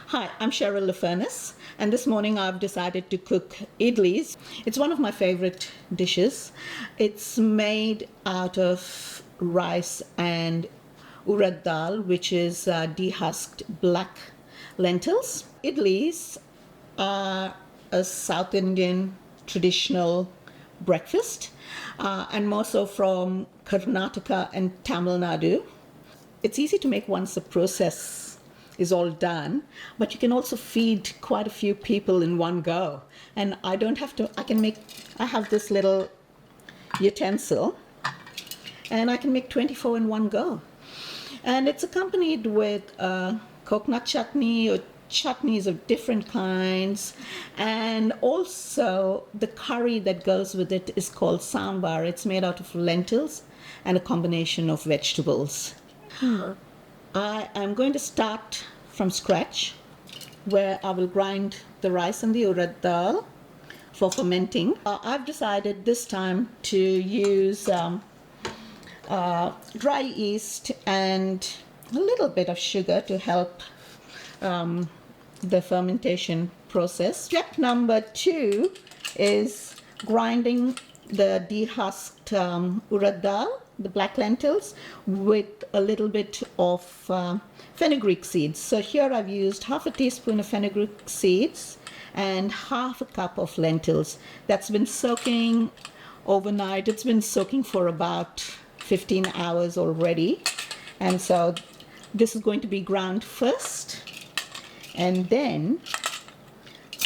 Hi, I'm Cheryl Laffernis, and this morning I've decided to cook idlis. It's one of my favorite dishes. It's made out of rice and urad dal, which is dehusked black lentils. Idlis are a South Indian traditional breakfast, and more so from Karnataka and Tamil Nadu. It's easy to make once the process is all done, but you can also feed quite a few people in one go. And I don't have to, I have this little utensil and I can make 24 in one go. And it's accompanied with coconut chutney or chutneys of different kinds. And also the curry that goes with it is called sambar. It's made out of lentils and a combination of vegetables. I am going to start from scratch, where I will grind the rice and the urad dal for fermenting. I've decided this time to use dry yeast and a little bit of sugar to help the fermentation process. Step number 2 is grinding the dehusked urad dal, the black lentils, with a little bit of fenugreek seeds. So here I've used half a teaspoon of fenugreek seeds and half a cup of lentils. That's been soaking overnight. It's been soaking for about 15 hours already. And so this is going to be ground first. And then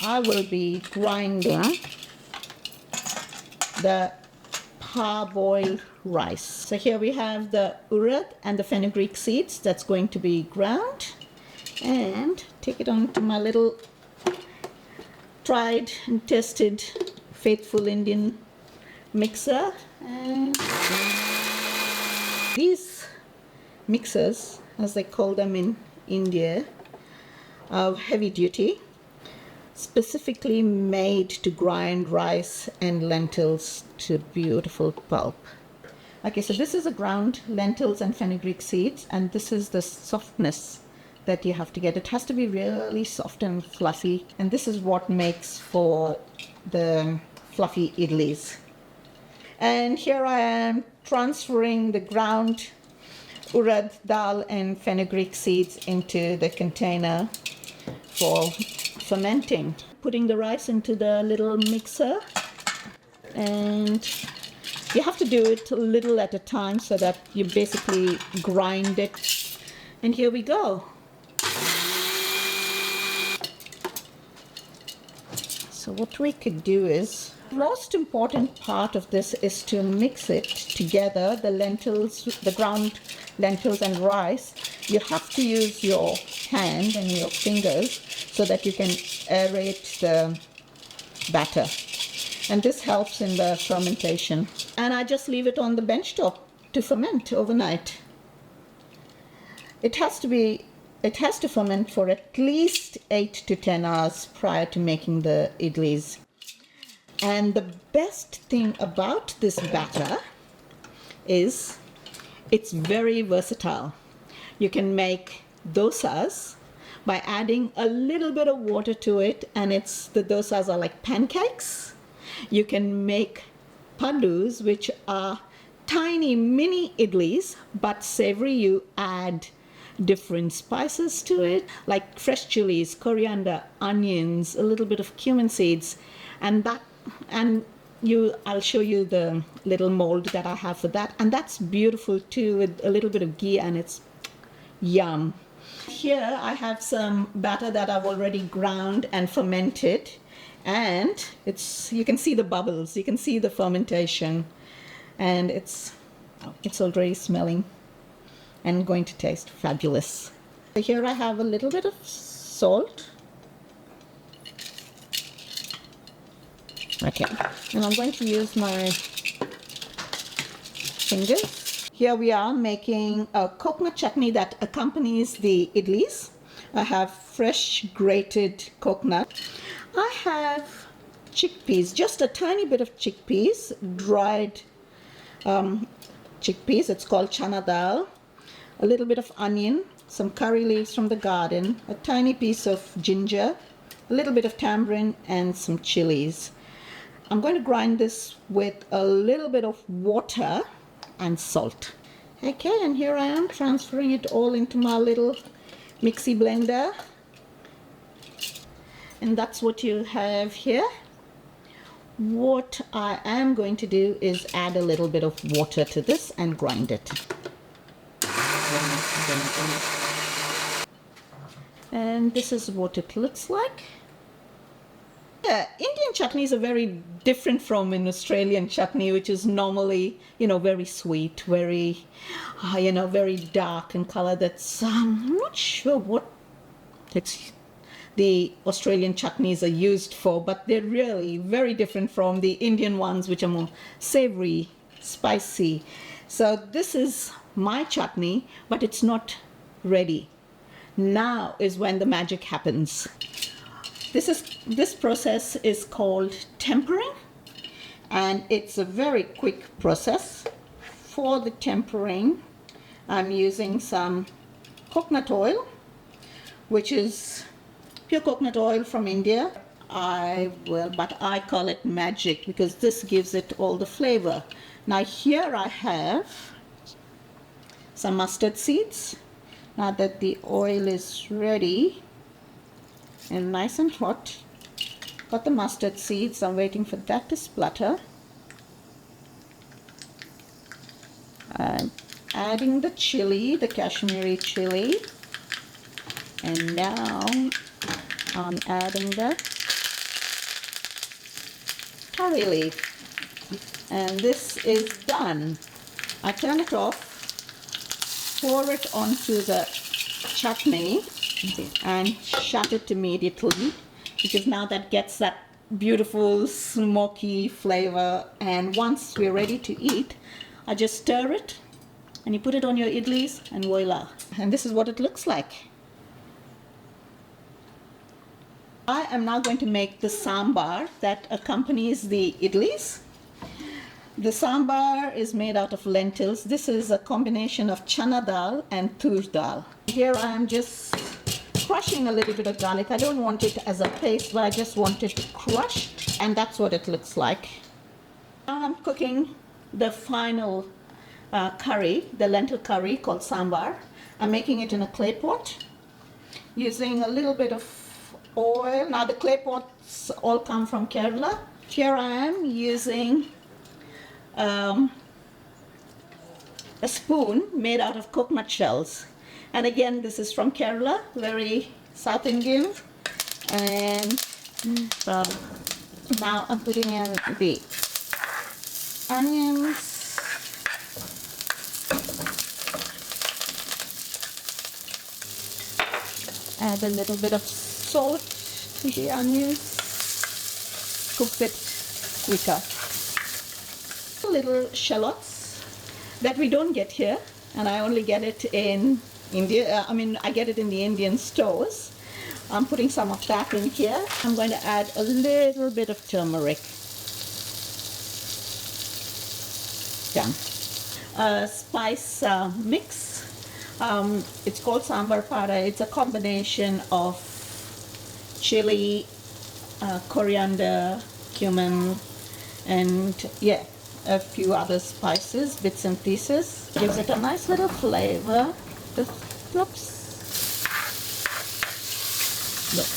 I will be grinding the parboiled rice. So here we have the urad and the fenugreek seeds that's going to be ground, and take it onto my little tried and tested faithful Indian mixer. And these mixers, as they call them in India, are heavy duty, specifically made to grind rice and lentils to beautiful pulp. Okay, so this is a ground lentils and fenugreek seeds, and this is the softness that you have to get. It has to be really soft and fluffy, and this is what makes for the fluffy idlis. And here I am transferring the ground urad dal and fenugreek seeds into the container for fermenting. Putting the rice into the little mixer, and you have to do it a little at a time so that you basically grind it. And here we go. So what we could do is, the most important part of this is to mix it together, the lentils, the ground lentils and rice. You have to use your hand and your fingers so that you can aerate the batter. And this helps in the fermentation. And I just leave it on the bench top to ferment overnight. It has to ferment for at least 8 to 10 hours prior to making the idlis. And the best thing about this batter is it's very versatile. You can make dosas by adding a little bit of water to it, and the dosas are like pancakes. You can make pandus, which are tiny mini idlis, but savory. You add different spices to it, like fresh chilies, coriander, onions, a little bit of cumin seeds, I'll show you the little mold that I have for that, and that's beautiful too, with a little bit of ghee, and it's yum. Here I have some batter that I've already ground and fermented, and you can see the bubbles, you can see the fermentation, and it's already smelling and going to taste fabulous. So here I have a little bit of salt. Okay, and I'm going to use my fingers. Here we are making a coconut chutney that accompanies the idlis. I have fresh grated coconut. I have chickpeas, just a tiny bit of chickpeas, dried chickpeas. It's called chana dal. a little bit of onion, some curry leaves from the garden, a tiny piece of ginger, a little bit of tamarind, and some chilies. I'm going to grind this with a little bit of water and salt. Okay, and here I am transferring it all into my little mixie blender. And that's what you have here. What I am going to do is add a little bit of water to this and grind it. And this is what it looks like. Yeah, Indian chutneys are very different from an Australian chutney, which is normally, very sweet, very, very dark in color. I'm not sure what the Australian chutneys are used for, but they're really very different from the Indian ones, which are more savory, spicy. So this is my chutney, but it's not ready. Now is when the magic happens. This process is called tempering, and it's a very quick process. For the tempering, I'm using some coconut oil, which is pure coconut oil from India. But I call it magic because this gives it all the flavor. Now here I have some mustard seeds. Now that the oil is ready and nice and hot, got the mustard seeds. I'm waiting for that to splutter. I'm adding the chili, the Kashmiri chili, and now I'm adding the curry leaf, and this is done. I turn it off, pour it onto the chutney, and shut it immediately, because now that gets that beautiful smoky flavor. And once we're ready to eat, I just stir it and you put it on your idlis, and voila. And this is what it looks like. I am now going to make the sambar that accompanies the idlis. The sambar is made out of lentils. This is a combination of chana dal and tur dal. Here I am just crushing a little bit of garlic. I don't want it as a paste, but I just want it crushed, and that's what it looks like. Now I'm cooking the final curry, the lentil curry called sambar. I'm making it in a clay pot using a little bit of oil. Now the clay pots all come from Kerala. Here I am using a spoon made out of coconut shells, and again this is from Kerala, very South Indian. And now I'm putting in the onions, add a little bit of salt to the onions, cooks it quicker. Little shallots that we don't get here, and I only get it in India. I get it in the Indian stores. I'm putting some of that in here. I'm going to add a little bit of turmeric. Done. Spice mix. It's called sambar pada. It's a combination of chili, coriander, cumin, and a few other spices, bits and pieces. Gives it a nice little flavor. Oops. Look.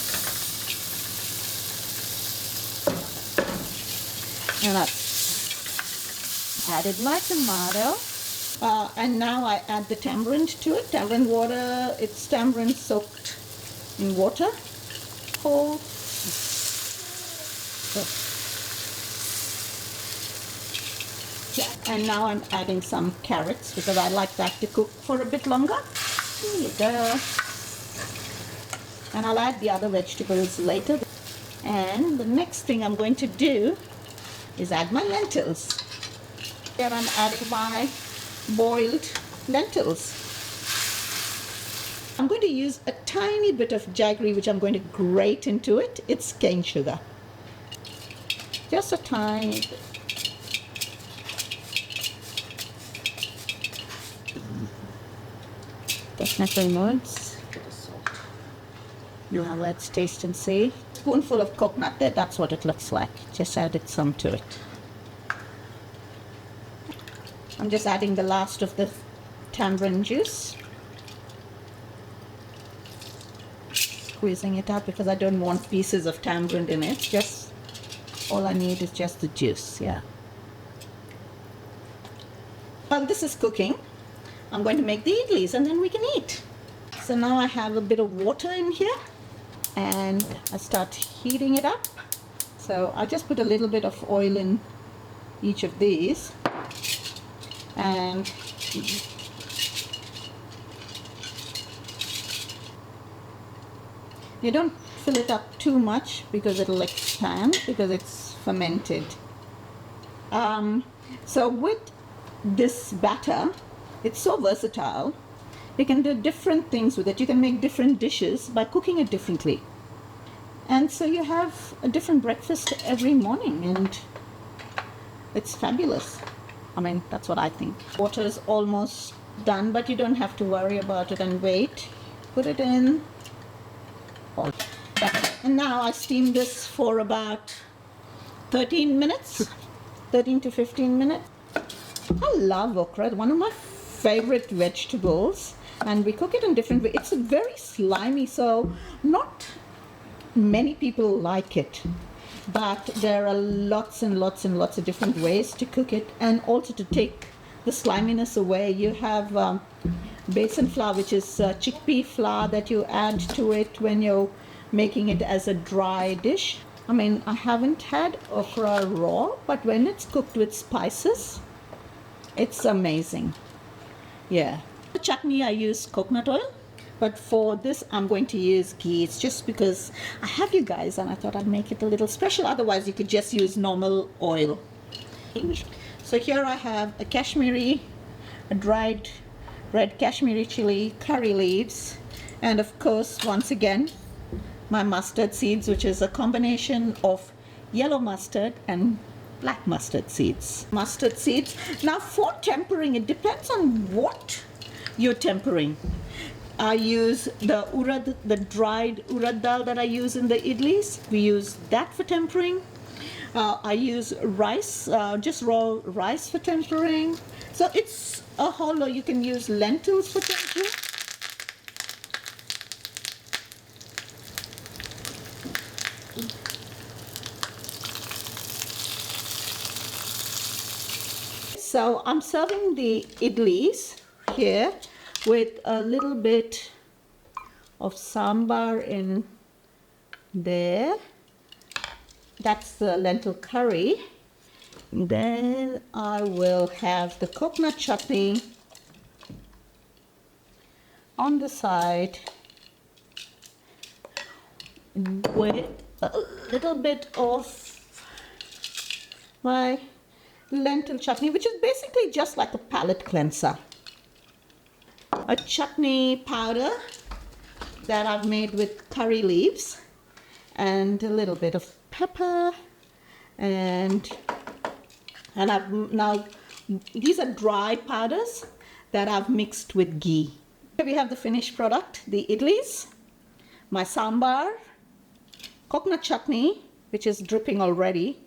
And I've added my tomato. And now I add the tamarind to it. Tamarind water, it's tamarind soaked in water. Cold. And now I'm adding some carrots because I like that to cook for a bit longer. Here you go. And I'll add the other vegetables later. And the next thing I'm going to do is add my lentils. Here I'm adding my boiled lentils. I'm going to use a tiny bit of jaggery, which I'm going to grate into it. It's cane sugar. Just a tiny bit. Coconut notes. Now let's taste and see. Spoonful of coconut there, that's what it looks like. Just added some to it. I'm just adding the last of the tamarind juice. Squeezing it out because I don't want pieces of tamarind in it. Just all I need is just the juice, yeah. While this is cooking, I'm going to make the idlis and then we can eat. So now I have a bit of water in here and I start heating it up. So I just put a little bit of oil in each of these and you don't fill it up too much because it'll expand because it's fermented. So with this batter, it's so versatile. You can do different things with it. You can make different dishes by cooking it differently. And so you have a different breakfast every morning and it's fabulous. I mean, that's what I think. Water is almost done, but you don't have to worry about it and wait. Put it in. And now I steam this for about 13 minutes, 13 to 15 minutes. I love okra, one of my favorite vegetables, and we cook it in different ways. It's very slimy, so not many people like it, but there are lots and lots and lots of different ways to cook it, and also to take the sliminess away. You have besan flour, which is chickpea flour that you add to it when you're making it as a dry dish. I mean, I haven't had okra raw, but when it's cooked with spices, it's amazing. Yeah. For chutney, I use coconut oil, but for this, I'm going to use ghee. It's just because I have you guys and I thought I'd make it a little special. Otherwise, you could just use normal oil. So here I have a dried red Kashmiri chili, curry leaves, and of course, once again, my mustard seeds, which is a combination of yellow mustard and black mustard seeds. Mustard seeds. Now for tempering, it depends on what you're tempering. I use the dried urad dal that I use in the idlis. We use that for tempering. I use rice, just raw rice for tempering. So it's a whole lot. You can use lentils for tempering. So I'm serving the idlis here with a little bit of sambar in there. That's the lentil curry. Then I will have the coconut chutney on the side with a little bit of my lentil chutney, which is basically just like a palate cleanser. A chutney powder that I've made with curry leaves and a little bit of pepper, and I've now, these are dry powders that I've mixed with ghee. Here we have the finished product, the idlis, my sambar, coconut chutney, which is dripping already,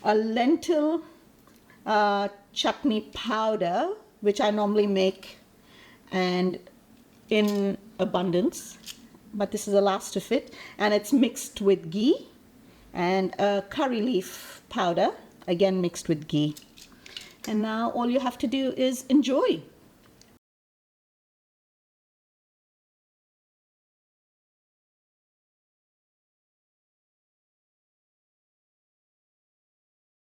a lentil chutney powder, which I normally make and in abundance, but this is the last of it, and it's mixed with ghee, and a curry leaf powder, again mixed with ghee. And now all you have to do is enjoy.